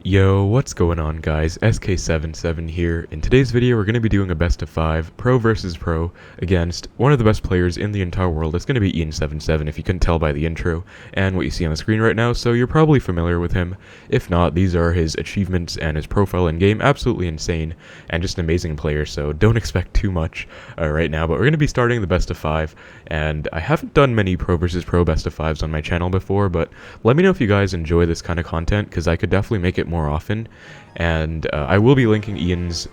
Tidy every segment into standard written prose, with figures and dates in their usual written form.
Yo, what's going on guys? SK77 here. In today's video we're going to be doing a best of 5 pro versus pro against one of the best players in the entire world. It's going to be Ian77 if you couldn't tell by the intro and what you see on the screen right now, so you're probably familiar with him. If not, these are his achievements and his profile in game. Absolutely insane and just an amazing player, so don't expect too much right now, but we're going to be starting the best of 5, and I haven't done many pro versus pro best of 5s on my channel before, but let me know if you guys enjoy this kind of content because I could definitely make it more often, and I will be linking Ian's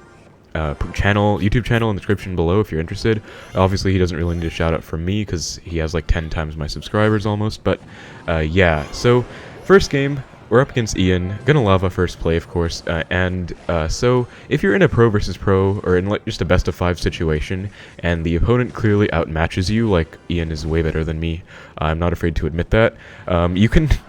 YouTube channel in the description below if you're interested. Obviously he doesn't really need a shout out from me because he has like 10 times my subscribers almost, but yeah, so first game we're up against Ian, gonna lava first play of course, so if you're in a pro versus pro or in like just a best of 5 situation and the opponent clearly outmatches you, like Ian is way better than me, I'm not afraid to admit that,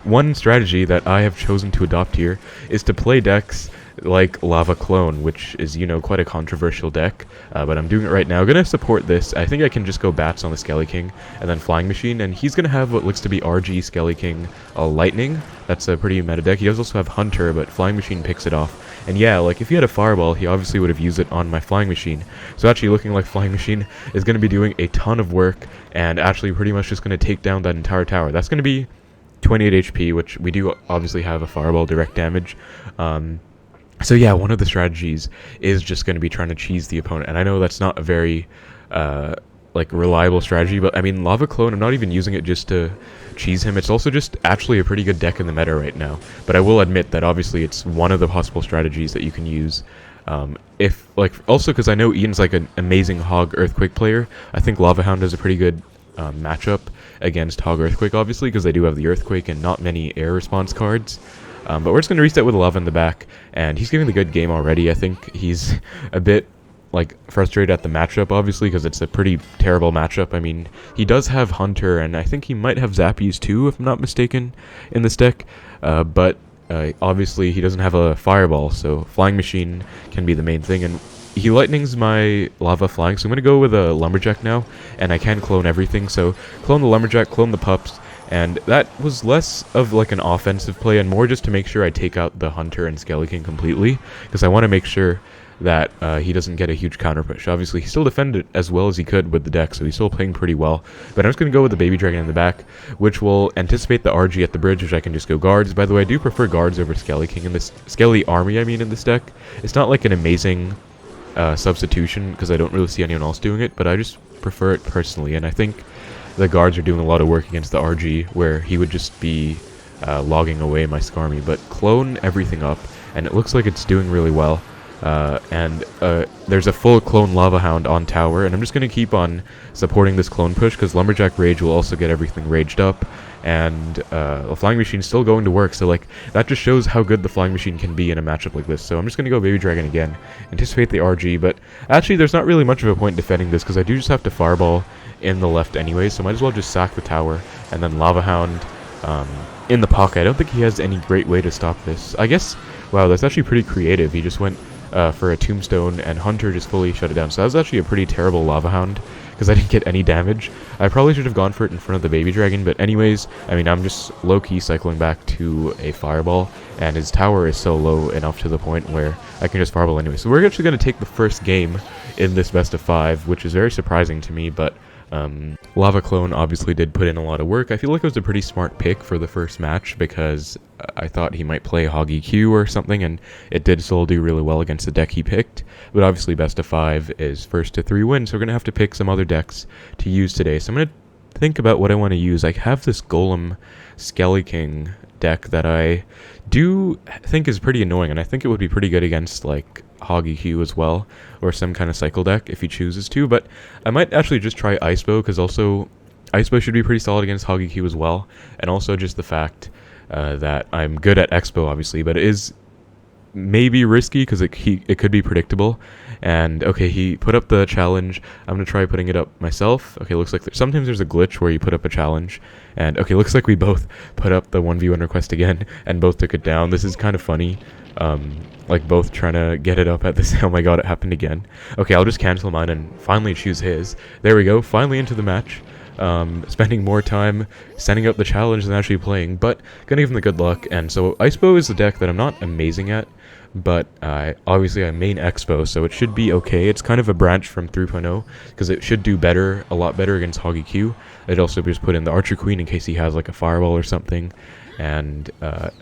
one strategy that I have chosen to adopt here is to play decks like Lava Clone, which is, you know, quite a controversial deck, but I'm doing it right now. Gonna support this. I think I can just go Bats on the Skelly King and then Flying Machine, and he's gonna have what looks to be RG Skelly King Lightning. That's a pretty meta deck. He does also have Hunter, but Flying Machine picks it off. And yeah, like if he had a Fireball, he obviously would have used it on my Flying Machine. So actually looking like Flying Machine is gonna be doing a ton of work and actually pretty much just gonna take down that entire tower. That's gonna be 28 HP, which we do obviously have a Fireball direct damage. So yeah, one of the strategies is just going to be trying to cheese the opponent, and I know that's not a very like reliable strategy, but I mean Lava Clone, I'm not even using it just to cheese him, it's also just actually a pretty good deck in the meta right now. But I will admit that obviously it's one of the possible strategies that you can use. If like also because I know Ian's like an amazing Hog Earthquake player, I think Lava Hound is a pretty good matchup against Hog Earthquake, obviously because they do have the Earthquake and not many air response cards. But we're just going to reset with Lava in the back, and he's giving the good game already. I think he's a bit like frustrated at the matchup, obviously, because it's a pretty terrible matchup. I mean, he does have Hunter, and I think he might have Zappies too, if I'm not mistaken, in this deck. But obviously he doesn't have a Fireball, so Flying Machine can be the main thing, and he lightnings my Lava Flying, so I'm going to go with a Lumberjack now, and I can clone everything, so clone the Lumberjack, clone the Pups. And that was less of like an offensive play and more just to make sure I take out the Hunter and Skelly King completely, because I want to make sure that he doesn't get a huge counter push. Obviously, he still defended as well as he could with the deck, so he's still playing pretty well. But I'm just going to go with the Baby Dragon in the back, which will anticipate the RG at the bridge, which I can just go guards. By the way, I do prefer guards over Skelly King in this Skelly Army, I mean, in this deck. It's not like an amazing substitution, because I don't really see anyone else doing it, but I just prefer it personally, and I think the guards are doing a lot of work against the RG, where he would just be logging away my Skarmy. But clone everything up, and it looks like it's doing really well. There's a full clone Lava Hound on tower, and I'm just going to keep on supporting this clone push, because Lumberjack Rage will also get everything raged up, and the Flying Machine's still going to work, so like that just shows how good the Flying Machine can be in a matchup like this. So I'm just going to go Baby Dragon again, anticipate the RG, but actually there's not really much of a point defending this, because I do just have to Fireball in the left anyway, so might as well just sack the tower, and then Lava Hound in the pocket. I don't think he has any great way to stop this. I guess, wow, that's actually pretty creative. He just went for a Tombstone, and Hunter just fully shut it down. So that was actually a pretty terrible Lava Hound, because I didn't get any damage. I probably should have gone for it in front of the Baby Dragon, but anyways, I mean, I'm just low-key cycling back to a Fireball, and his tower is so low enough to the point where I can just Fireball anyway. So we're actually going to take the first game in this best of 5, which is very surprising to me, but Lava Clone obviously did put in a lot of work. I feel like it was a pretty smart pick for the first match, because I thought he might play Hog EQ or something, and it did still do really well against the deck he picked. But obviously best of 5 is first to 3 wins, so we're going to have to pick some other decks to use today. So I'm going to think about what I want to use. I have this Golem Skelly King deck that I do think is pretty annoying, and I think it would be pretty good against like Hog EQ as well, or some kind of cycle deck if he chooses to. But I might actually just try Icebow, because also Icebow should be pretty solid against Hog EQ as well, and also just the fact that I'm good at Expo obviously, but it is maybe risky because it could be predictable. And okay, he put up the challenge. I'm gonna try putting it up myself. Okay, looks like sometimes there's a glitch where you put up a challenge, and okay, looks like we both put up the 1v1 request again and both took it down. This is kind of funny, like both trying to get it up at this. Oh my god, it happened again. Okay, I'll just cancel mine and finally choose his. There we go, finally into the match. spending more time sending out the challenge than actually playing, but gonna give him the good luck. And so Ice Bow is the deck that I'm not amazing at, but obviously I main Expo, so it should be okay. It's kind of a branch from 3.0, because it should do better, a lot better against Hoggy Q. I'd also just put in the Archer Queen in case he has like a Fireball or something. And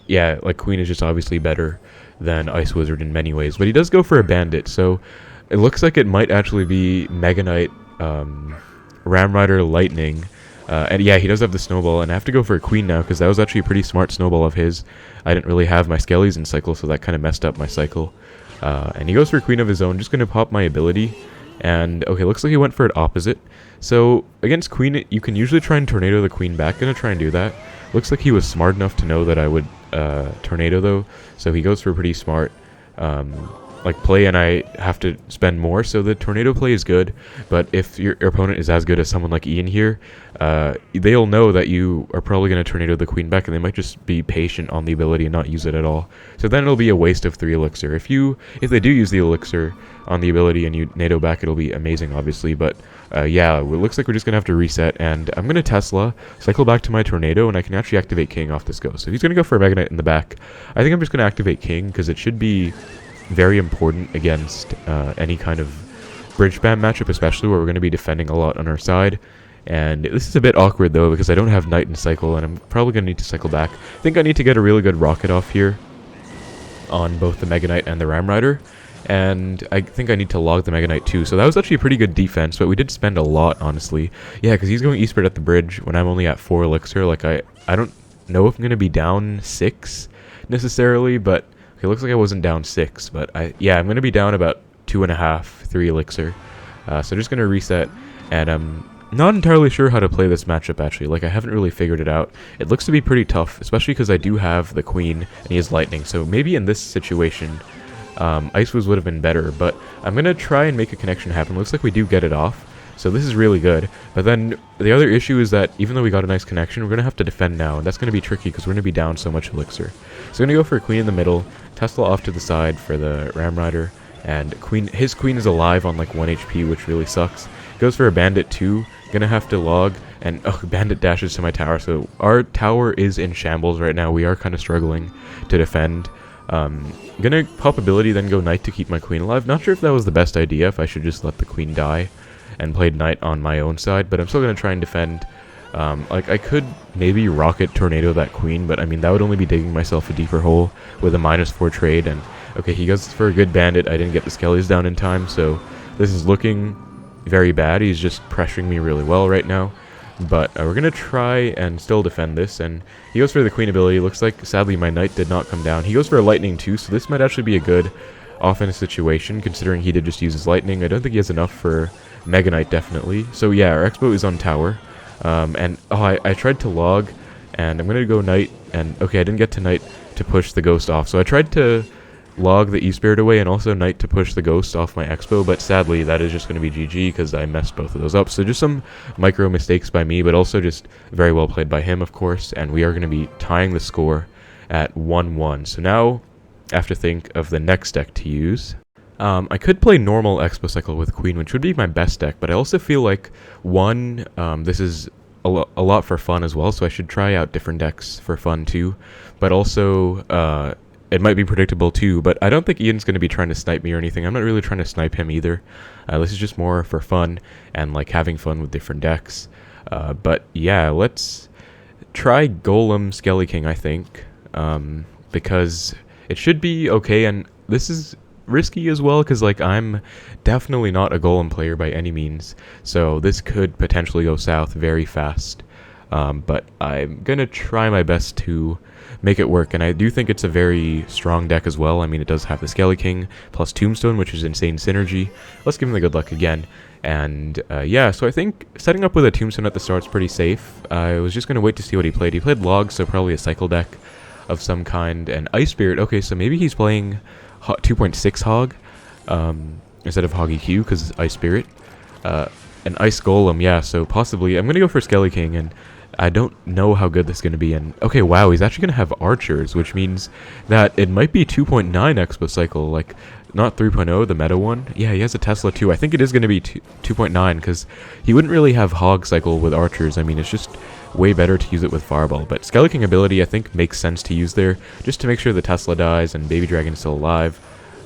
yeah, like Queen is just obviously better than Ice Wizard in many ways, but he does go for a Bandit, so it looks like it might actually be Mega Knight, Ram Rider, Lightning, and yeah, he does have the Snowball, and I have to go for a Queen now, because that was actually a pretty smart Snowball of his. I didn't really have my Skellies in cycle, so that kind of messed up my cycle. And he goes for a Queen of his own, just going to pop my ability, and okay, looks like he went for it opposite. So against Queen, you can usually try and Tornado the Queen back. Gonna try and do that. Looks like he was smart enough to know that I would Tornado though, so he goes for a pretty smart like play, and I have to spend more, so the Tornado play is good. But if your opponent is as good as someone like Ian here, they'll know that you are probably going to Tornado the Queen back, and they might just be patient on the ability and not use it at all. So then it'll be a waste of 3 Elixir. If they do use the Elixir on the ability and you NATO back, it'll be amazing, obviously. But yeah, it looks like we're just going to have to reset, and I'm going to Tesla, cycle back to my Tornado, and I can actually activate King off this go. So he's going to go for a Mega Knight in the back. I think I'm just going to activate King, because it should be very important against any kind of bridge spam matchup, especially where we're going to be defending a lot on our side. And this is a bit awkward though, because I don't have Knight in cycle, and I'm probably going to need to cycle back. I think I need to get a really good rocket off here on both the Mega Knight and the Ram Rider, and I think I need to log the Mega Knight too. So that was actually a pretty good defense, but we did spend a lot, honestly. Yeah, because he's going Eastward at the bridge when I'm only at 4 Elixir. Like, I don't know if I'm going to be down 6 necessarily, but okay, looks like I wasn't down 6, but yeah, I'm going to be down about 2.5, 3 Elixir. So just going to reset, and I'm not entirely sure how to play this matchup, actually. Like, I haven't really figured it out. It looks to be pretty tough, especially because I do have the Queen, and he has Lightning. So maybe in this situation, Ice Wiz would have been better, but I'm going to try and make a connection happen. Looks like we do get it off, so this is really good. But then the other issue is that even though we got a nice connection, we're going to have to defend now, and that's going to be tricky because we're going to be down so much Elixir. So I'm going to go for a Queen in the middle, Tesla off to the side for the Ram Rider, and his Queen is alive on like 1 HP, which really sucks. Goes for a Bandit too, gonna have to log, and oh, Bandit dashes to my tower, so our tower is in shambles right now. We are kind of struggling to defend. Gonna pop ability, then go Knight to keep my Queen alive. Not sure if that was the best idea, if I should just let the Queen die and played Knight on my own side, but I'm still gonna try and defend. Like, I could maybe Rocket Tornado that Queen, but I mean, that would only be digging myself a deeper hole with a -4 trade. And okay, he goes for a good Bandit. I didn't get the Skellies down in time, so this is looking very bad. He's just pressuring me really well right now, but we're gonna try and still defend this. And he goes for the Queen ability. Looks like sadly my Knight did not come down. He goes for a Lightning too, so this might actually be a good offense situation, considering he did just use his Lightning. I don't think he has enough for Mega Knight, definitely. So yeah, our Expo is on tower. And oh, I tried to log, and I'm gonna go Knight, and okay, I didn't get to Knight to push the Ghost off, so I tried to log the E-Spirit away and also Knight to push the Ghost off my Expo, but sadly that is just going to be GG because I messed both of those up. So just some micro mistakes by me, but also just very well played by him, of course, and we are going to be tying the score at 1-1. So now I have to think of the next deck to use. I could play normal Expo Cycle with Queen, which would be my best deck, but I also feel like, this is a lot for fun as well, so I should try out different decks for fun too, but also, it might be predictable too, but I don't think Ian's going to be trying to snipe me or anything. I'm not really trying to snipe him either. This is just more for fun and like having fun with different decks. But yeah, let's try Golem Skelly King, I think, because it should be okay. And this is risky as well, because like I'm definitely not a Golem player by any means, so this could potentially go south very fast. But I'm gonna try my best to make it work, and I do think it's a very strong deck as well. I mean, it does have the Skelly King plus Tombstone, which is insane synergy. Let's give him the good luck again. And yeah, so I think setting up with a Tombstone at the start is pretty safe. I was just going to wait to see what he played. He played Log, so probably a cycle deck of some kind. And Ice Spirit, okay, so maybe he's playing 2.6 Hog instead of Hoggy Q, because Ice Spirit. And Ice Golem, yeah, so possibly I'm going to go for Skelly King, and I don't know how good this is going to be. And okay, wow, he's actually going to have archers, which means that it might be 2.9 expo cycle, like not 3.0, the meta one. Yeah, he has a Tesla too. I think it is going to be 2.9 because he wouldn't really have hog cycle with archers. I mean, it's just way better to use it with Fireball. But Skelly King ability, I think, makes sense to use there just to make sure the Tesla dies and Baby Dragon is still alive.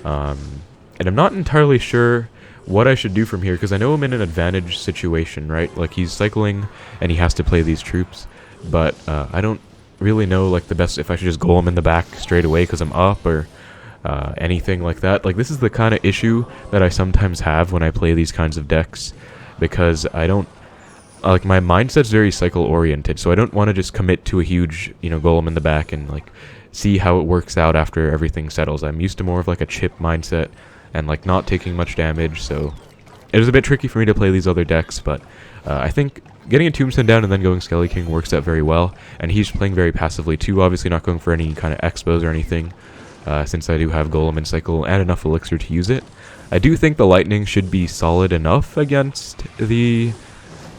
And I'm not entirely sure what I should do from here, because I know I'm in an advantage situation, right? Like, he's cycling and he has to play these troops, but I don't really know, like, the best, if I should just Golem in the back straight away because I'm up, or anything like that. Like, this is the kind of issue that I sometimes have when I play these kinds of decks, because I don't, like, my mindset's very cycle oriented, so I don't want to just commit to a huge, you know, Golem in the back and, like, see how it works out after everything settles. I'm used to more of, like, a chip mindset and, like, not taking much damage, so it was a bit tricky for me to play these other decks, but I think getting a Tombstone down and then going Skelly King works out very well, and he's playing very passively too, obviously not going for any kind of expos or anything, since I do have Golem and Cycle and enough Elixir to use it. I do think the Lightning should be solid enough against the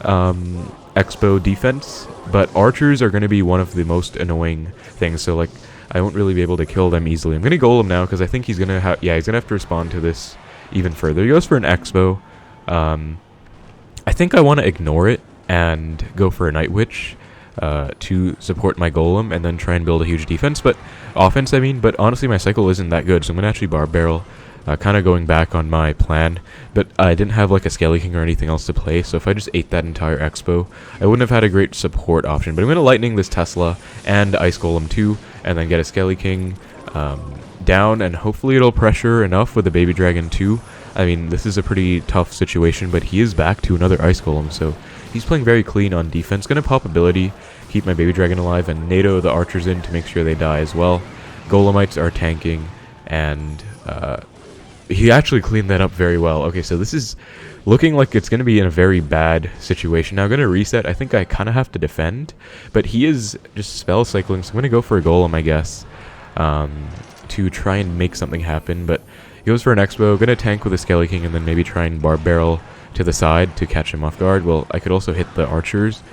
expo defense, but archers are going to be one of the most annoying things, so, like, I won't really be able to kill them easily. I'm going to Golem now because I think he's going to have, yeah, he's going to have to respond to this even further. He goes for an Expo. I think I want to ignore it and go for a Night Witch to support my Golem and then try and build a huge defense, but offense, I mean, but honestly my cycle isn't that good, so I'm going to actually Barb Barrel, kind of going back on my plan, but I didn't have like a Skelly King or anything else to play, so if I just ate that entire Expo, I wouldn't have had a great support option. But I'm going to Lightning this Tesla and Ice Golem too, and then get a Skelly King down, and hopefully it'll pressure enough with the Baby Dragon too. I mean, this is a pretty tough situation, but he is back to another Ice Golem, so he's playing very clean on defense. Going to pop ability, keep my Baby Dragon alive, and NATO the archers in to make sure they die as well. Golemites are tanking, and he actually cleaned that up very well. Okay, so this is looking like it's going to be in a very bad situation. Now I'm going to reset. I think I kind of have to defend, but he is just spell cycling, so I'm going to go for a Golem, I guess, to try and make something happen. But he goes for an Expo, going to tank with a Skelly King, and then maybe try and Barb Barrel to the side to catch him off guard. Well, I could also hit the archers,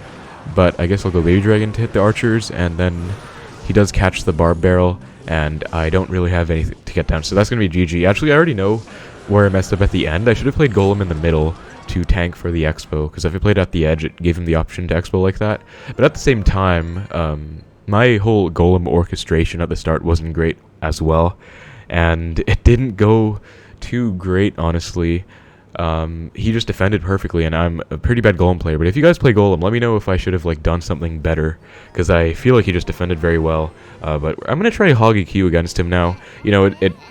but I guess I'll go Baby Dragon to hit the archers, and then he does catch the Barb Barrel, and I don't really have anything to get down, so that's going to be GG. Actually, I already know where I messed up at the end. I should have played Golem in the middle to tank for the Expo, because if I played at the edge, it gave him the option to Expo like that. But at the same time, my whole Golem orchestration at the start wasn't great as well, and it didn't go too great, honestly. He just defended perfectly, and I'm a pretty bad Golem player, but if you guys play Golem, let me know if I should have, like, done something better, because I feel like he just defended very well. But I'm going to try Hog EQ against him now. You know,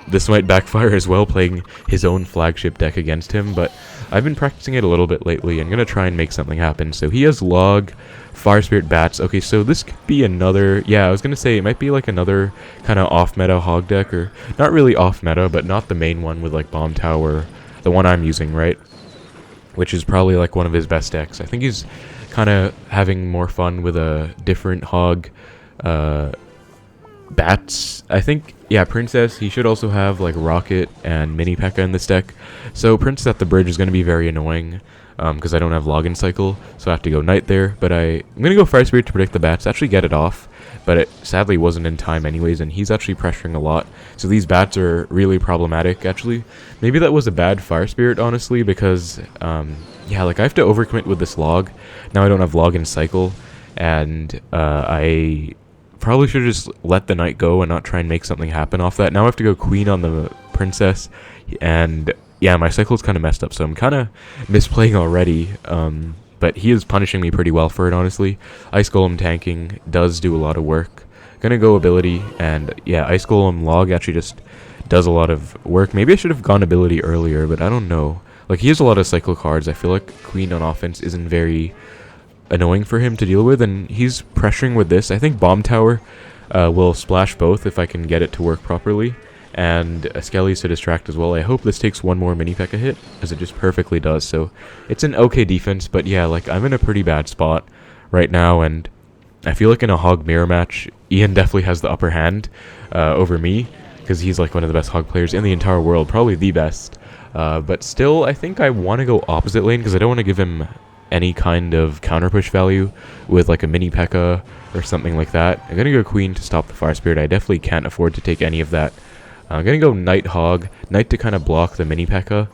this might backfire as well, playing his own flagship deck against him, but I've been practicing it a little bit lately. I'm going to try and make something happen. So he has Log, Fire Spirit, Bats. Okay, so this could be another, yeah, I was going to say it might be like another kind of off-meta Hog deck, or not really off-meta, but not the main one with, like, Bomb Tower, the one I'm using, right? Which is probably like one of his best decks. I think he's kind of having more fun with a different Hog. Bats, I think, yeah, Princess, he should also have like Rocket and Mini P.E.K.K.A. in this deck. So Princess at the bridge is going to be very annoying, because I don't have Login Cycle, so I have to go Knight there. But I'm going to go Fire Spirit to predict the Bats, actually get it off, but it sadly wasn't in time anyways, and he's actually pressuring a lot. So these Bats are really problematic, actually. Maybe that was a bad Fire Spirit, honestly, because, yeah, like, I have to overcommit with this Log. Now I don't have Login Cycle, and I probably should have just let the Knight go and not try and make something happen off that. Now I have to go Queen on the Princess, and yeah, my cycle's kind of messed up, so I'm kind of misplaying already, but he is punishing me pretty well for it, honestly. Ice Golem tanking does do a lot of work. Gonna go ability, and yeah, Ice Golem Log actually just does a lot of work. Maybe I should have gone ability earlier, but I don't know. Like, he has a lot of cycle cards. I feel like Queen on offense isn't very annoying for him to deal with, and he's pressuring with this. I think Bomb Tower will splash both if I can get it to work properly, and a Skelly's to distract as well. I hope this takes one more Mini P.E.K.K.A. hit, as it just perfectly does. So it's an okay defense, but yeah, like, I'm in a pretty bad spot right now, and I feel like in a Hog mirror match, Ian definitely has the upper hand over me, because he's like one of the best Hog players in the entire world, probably the best. But still, I think I want to go opposite lane, because I don't want to give him any kind of counter push value with like a mini P.E.K.K.A. or something like that. I'm gonna go Queen to stop the Fire Spirit. I definitely can't afford to take any of that. I'm gonna go Knight Hog, Knight to kind of block the mini P.E.K.K.A.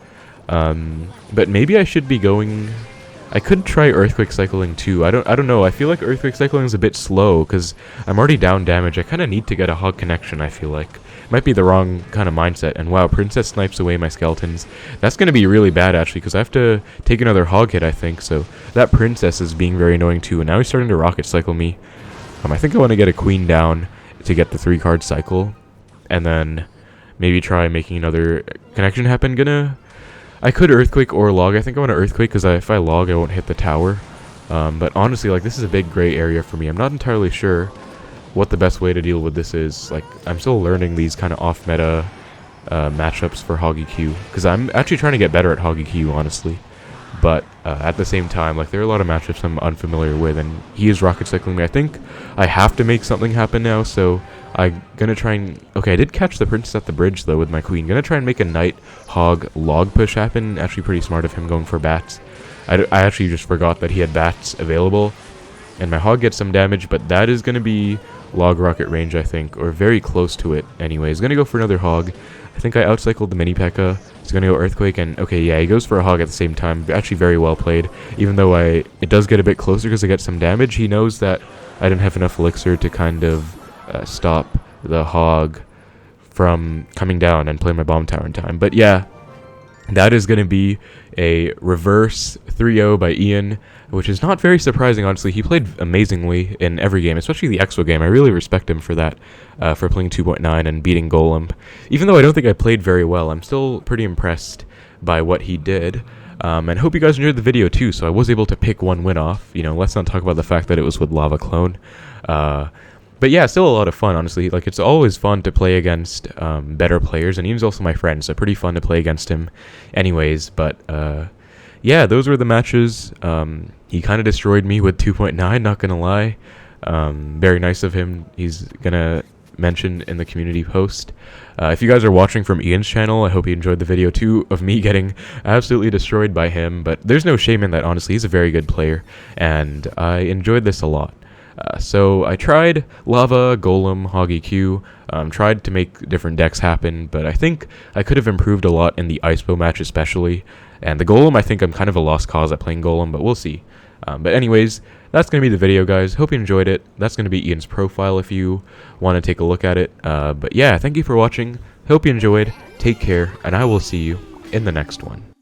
But maybe I should be going... I could try Earthquake Cycling too. I don't know. I feel like Earthquake Cycling is a bit slow because I'm already down damage. I kind of need to get a Hog connection, I feel like. Might be the wrong kind of mindset. And wow, Princess snipes away my skeletons. That's going to be really bad actually because I have to take another Hog hit, I think. So that Princess is being very annoying too. And now he's starting to Rocket Cycle me. I think I want to get a Queen down to get the 3-card cycle. And then maybe try making another connection happen. I could Earthquake or Log. I think I want to Earthquake because if I Log, I won't hit the tower. But honestly, like, this is a big gray area for me. I'm not entirely sure what the best way to deal with this is. Like, I'm still learning these kind of off-meta matchups for Hoggy Q. Because I'm actually trying to get better at Hoggy Q, honestly. But at the same time, like, there are a lot of matchups I'm unfamiliar with. And he is Rocket Cycling me. I think I have to make something happen now, so... I'm gonna try and... Okay, I did catch the Princess at the bridge, though, with my Queen. Gonna try and make a Knight Hog Log push happen. Actually pretty smart of him going for bats. I actually just forgot that he had bats available. And my Hog gets some damage, but that is gonna be Log Rocket range, I think. Or very close to it, anyways. Gonna go for another Hog. I think I outcycled the mini P.E.K.K.A. He's gonna go Earthquake, and... Okay, yeah, he goes for a Hog at the same time. Actually very well played. Even though it does get a bit closer because I get some damage, he knows that I didn't have enough Elixir to kind of... stop the Hog from coming down and play my bomb tower in time. But yeah, that is going to be a reverse 3-0 by Ian, which is not very surprising, honestly. He played amazingly in every game, especially the Exo game. I really respect him for that, for playing 2.9 and beating Golem. Even though I don't think I played very well, I'm still pretty impressed by what he did. And hope you guys enjoyed the video too. So I was able to pick one win off. You know, let's not talk about the fact that it was with Lava Clone. But yeah, still a lot of fun, honestly. Like, it's always fun to play against better players, and Ian's also my friend, so pretty fun to play against him anyways. But yeah, those were the matches. He kind of destroyed me with 2.9, not gonna lie. Very nice of him. He's gonna mention in the community post. If you guys are watching from Ian's channel, I hope you enjoyed the video too of me getting absolutely destroyed by him. But there's no shame in that, honestly. He's a very good player, and I enjoyed this a lot. So I tried Lava, Golem, Hoggy Q, tried to make different decks happen, but I think I could have improved a lot in the Icepo match especially. And the Golem, I think I'm kind of a lost cause at playing Golem, but we'll see. But anyways, that's going to be the video, guys. Hope you enjoyed it. That's going to be Ian's profile if you want to take a look at it. But yeah, thank you for watching. Hope you enjoyed. Take care, and I will see you in the next one.